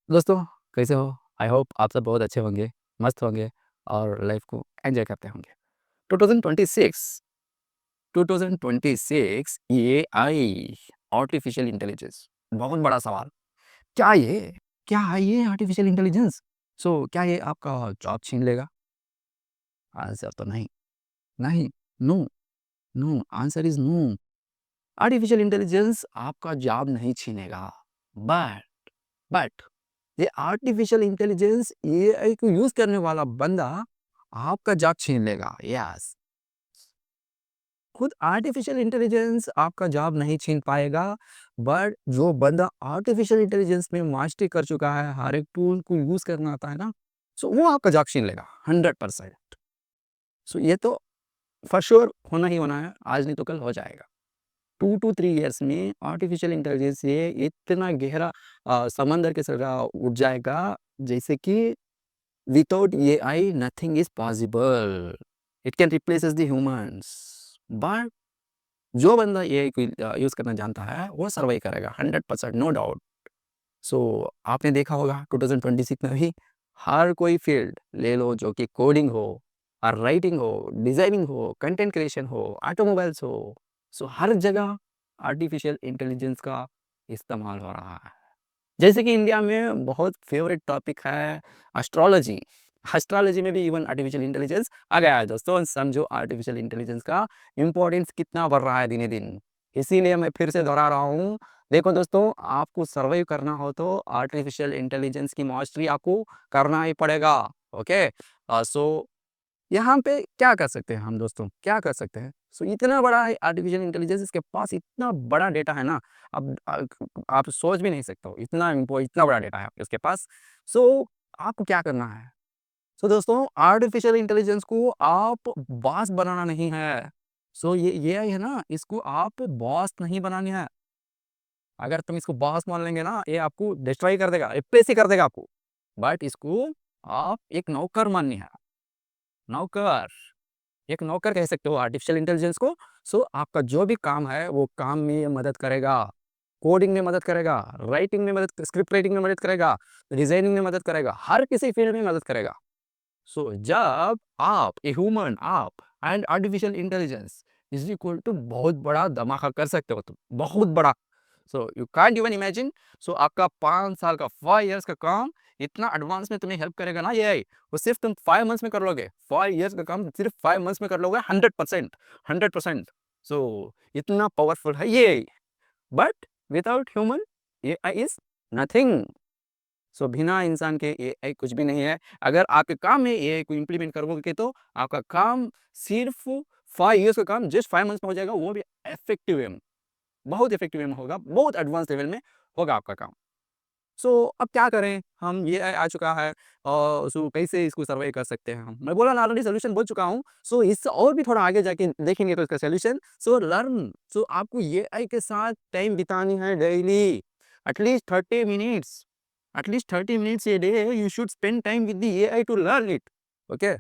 दोस्तों, कैसे हो? आई होप आप सब बहुत अच्छे होंगे, मस्त होंगे और लाइफ को एन्जॉय करते होंगे। 2026 2026 एआई आर्टिफिशियल इंटेलिजेंस बहुत बड़ा सवाल। क्या ये क्या है ये आर्टिफिशियल इंटेलिजेंस? क्या ये आपका जॉब छीन लेगा? आंसर तो नहीं, नहीं, no, no, answer is no. Artificial intelligence आपका जॉब नहीं छीनेगा, बट बट ये आर्टिफिशियल इंटेलिजेंस एआई को यूज करने वाला बंदा आपका जॉब छीन लेगा। यस, खुद आर्टिफिशियल इंटेलिजेंस आपका जॉब नहीं छीन पाएगा, बट जो बंदा आर्टिफिशियल इंटेलिजेंस में मास्टरी कर चुका है, हर एक टूल को यूज करना आता है ना, वो आपका जॉब छीन लेगा 100%। ये तो फॉर श्योर होना ही होना है, आज नहीं तो कल हो जाएगा। 2 to 3 years में आर्टिफिशियल इंटेलिजेंस ये इतना गहरा समंदर के तरह उठ जाएगा, जैसे कि without AI nothing is possible. It can replaces the humans. But जो बंदा एआई को यूज करना जानता है वो सर्वाइव करेगा 100%, नो डाउट। आपने देखा होगा 2026 में भी हर कोई फील्ड ले लो, जो कि कोडिंग हो और राइटिंग हो, डिजाइनिंग हो, कंटेंट क्रिएशन हो, ऑटोमोबाइल्स हो, हर जगह आर्टिफिशियल इंटेलिजेंस का इस्तेमाल हो रहा है। जैसे कि इंडिया में बहुत फेवरेट टॉपिक है एस्ट्रोलॉजी। एस्ट्रोलॉजी में भी इवन आर्टिफिशियल इंटेलिजेंस आ गया है दोस्तों। समझो आर्टिफिशियल इंटेलिजेंस का इम्पोर्टेंस कितना बढ़ रहा है दिने दिन। इसीलिए मैं फिर से दोहरा रहा हूँ, देखो दोस्तों, आपको सर्वाइव करना हो तो आर्टिफिशियल इंटेलिजेंस की मास्टरी आपको करना ही पड़ेगा। ओके, सो यहाँ पे क्या कर सकते हैं हम दोस्तों, क्या कर सकते हैं? इतना बड़ा है आर्टिफिशियल इंटेलिजेंस, इसके पास इतना बड़ा डेटा है ना, अब आप सोच भी नहीं सकते हो, इतना बड़ा डेटा है इसके पास। आपको क्या करना है? दोस्तों, आर्टिफिशियल इंटेलिजेंस को आप बॉस बनाना नहीं है। ये है ना, इसको आप बॉस नहीं बनानी है। अगर तुम इसको बॉस मान लेंगे ना, ये आपको डिस्ट्रॉय कर देगा, रिप्लेस ही कर देगा आपको। बट इसको आप एक नौकर माननी है, नौकर। एक नौकर कह सकते हो आर्टिफिशियल इंटेलिजेंस को। आपका जो भी काम है वो काम में ये मदद करेगा, कोडिंग में मदद करेगा, राइटिंग में मदद, स्क्रिप्ट राइटिंग में मदद करेगा, डिजाइनिंग में मदद करेगा, हर किसी फील्ड में मदद करेगा। जब आप ए ह्यूमन, आप and artificial intelligence is equal to बहुत बड़ा धमाका कर सकते हो तुम, बहुत बड़ा। You can't even imagine. आपका 5 साल का, 5 years का काम इतना एडवांस में तुम्हें हेल्प करेगा ना ये, वो सिर्फ तुम 5 months में कर लोगे। 5 years का काम सिर्फ 5 months में कर लोगे, 100%, 100%। इतना पावरफुल है ये। But without human A I is nothing. बिना इंसान के एआई कुछ भी नहीं है। अगर आपके काम में एआई को इम्प्लीमेंट करोगे तो आपका काम सिर्फ 5 years का काम जस्ट 5 months में हो जाएगा, वो भी इफेक्टिव वे में, बहुत इफेक्टिव वे में होगा, बहुत एडवांस लेवल में होगा आपका काम। अब क्या करें हम, ये आ चुका है और कैसे इसको सर्वाइव कर सकते हैं हम? मैं बोला ना, ऑलरेडी सोल्यूशन बोल चुका हूँ। इससे और भी थोड़ा आगे जाके देखेंगे तो इसका सोल्यूशन। लर्न, आपको एआई के साथ टाइम बितानी है daily, at least 30 minutes, at least 30 minutes a day you should spend time with the AI to learn it. Okay,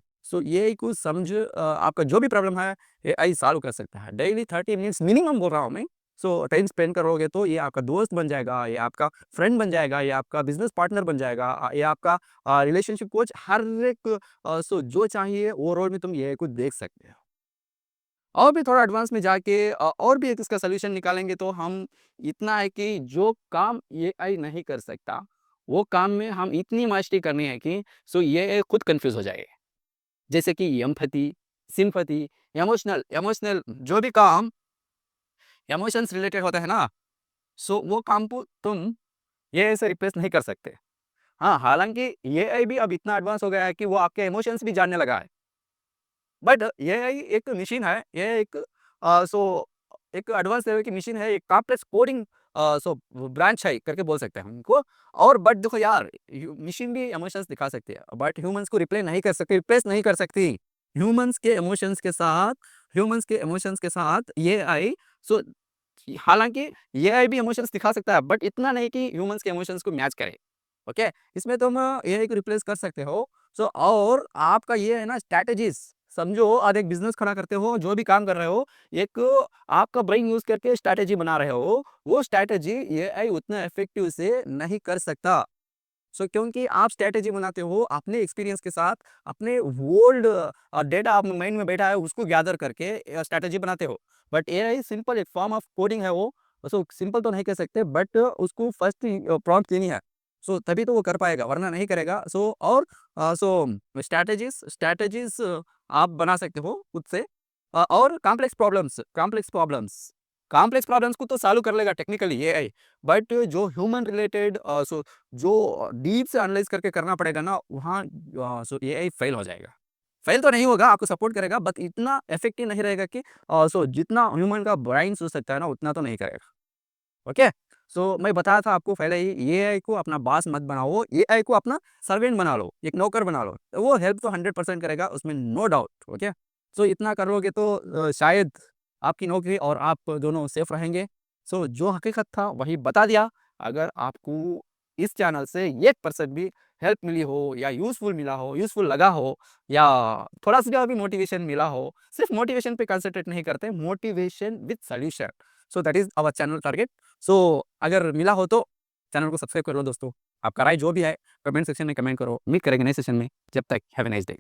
AI को समझ, आपका जो भी प्रॉब्लम है एआई सॉल्व कर सकता है। डेली 30 minutes मिनिमम बोल रहा हूँ मैं। टाइम स्पेंड करोगे तो ये आपका दोस्त बन जाएगा, ये आपका फ्रेंड बन जाएगा, ये आपका बिजनेस पार्टनर बन जाएगा, ये आपका रिलेशनशिप कोच, हर एक जो चाहिए वो रोल में तुम एआई को देख सकते हो। और भी थोड़ा एडवांस में जाके और भी एक इसका सॉल्यूशन निकालेंगे तो हम, इतना है कि जो काम एआई नहीं कर सकता, वो काम में हम इतनी मास्टरी करनी है कि ये खुद कंफ्यूज हो जाए। जैसे कि एम्पैथी, सिंपैथी, इमोशनल इमोशनल जो भी काम इमोशंस रिलेटेड होता है ना, वो काम को तुम ये ऐसे रिप्लेस नहीं कर सकते। हाँ, हालांकि एआई भी अब इतना एडवांस हो गया है कि वो आपके इमोशंस भी जानने लगा है। बट एआई एक मशीन है, ये एक एक एडवांस लेवल की मशीन है, एक कॉम्प्लेक्स कोडिंग ब्रांच है करके बोल सकते हैं हम इनको। और बट देखो यार, मशीन भी इमोशंस दिखा सकती है, बट ह्यूमंस को रिप्ले नहीं कर सकती, रिप्लेस नहीं कर सकती। ह्यूमंस के इमोशंस के साथ, ह्यूमंस के इमोशंस के साथ ये आई। सो हालांकि ये आई भी इमोशंस दिखा सकता है, बट इतना नहीं कि ह्यूमंस के इमोशंस को मैच करे। ओके, इसमें तुम एआई को रिप्लेस कर सकते हो। और आपका ये है ना स्ट्रैटेजीज, समझो आज एक बिजनेस खड़ा करते हो, जो भी काम कर रहे हो, एक आपका ब्रेन यूज करके स्ट्रैटेजी बना रहे हो, वो स्ट्रैटेजी एआई उतना इफेक्टिव से नहीं कर सकता। सो क्योंकि आप स्ट्रैटेजी बनाते हो अपने एक्सपीरियंस के साथ, अपने ओल्ड डेटा आप माइंड में बैठा है उसको गैदर करके स्ट्रैटेजी बनाते हो। बट एआई सिंपल एक फॉर्म ऑफ कोडिंग है वो, सो सिंपल तो नहीं कह सकते बट उसको फर्स्ट प्रॉम्प्ट देनी है। सो तभी तो वो कर पाएगा वरना नहीं करेगा। सो और सो स्ट्रैटेजीज आप बना सकते हो खुद से। और कॉम्प्लेक्स प्रॉब्लम्स को तो सॉल्व कर लेगा टेक्निकली एआई, बट जो ह्यूमन रिलेटेड जो डीप से एनालाइज करके करना पड़ेगा ना वहाँ सो एआई फेल हो जाएगा। फेल तो नहीं होगा, आपको सपोर्ट करेगा बट इतना इफेक्टिव नहीं रहेगा कि सो जितना ह्यूमन का ब्रेन सोच सकता है ना उतना तो नहीं करेगा। ओके। सो मैं बताया था आपको पहले ही एआई को अपना बॉस मत बनाओ, एआई को अपना सर्वेंट बना लो, एक नौकर बना लो, तो वो हेल्प तो 100% करेगा उसमें नो डाउट। ओके। सो इतना करोगे तो शायद आपकी नौकरी और आप दोनों सेफ रहेंगे। सो जो हकीकत था वही बता दिया। अगर आपको इस चैनल से 1% भी हेल्प मिली हो या यूजफुल मिला हो, यूजफुल लगा हो या थोड़ा सा भी मोटिवेशन मिला हो, सिर्फ मोटिवेशन पे कंसंट्रेट नहीं करते, motivation with solution. So that is our channel target. So अगर मिला हो तो चैनल को सब्सक्राइब कर लो दोस्तों। आपका राय जो भी है कमेंट सेक्शन में कमेंट करो। मीट करेंगे नए सेशन में। जब तक हैव अ नाइस डे।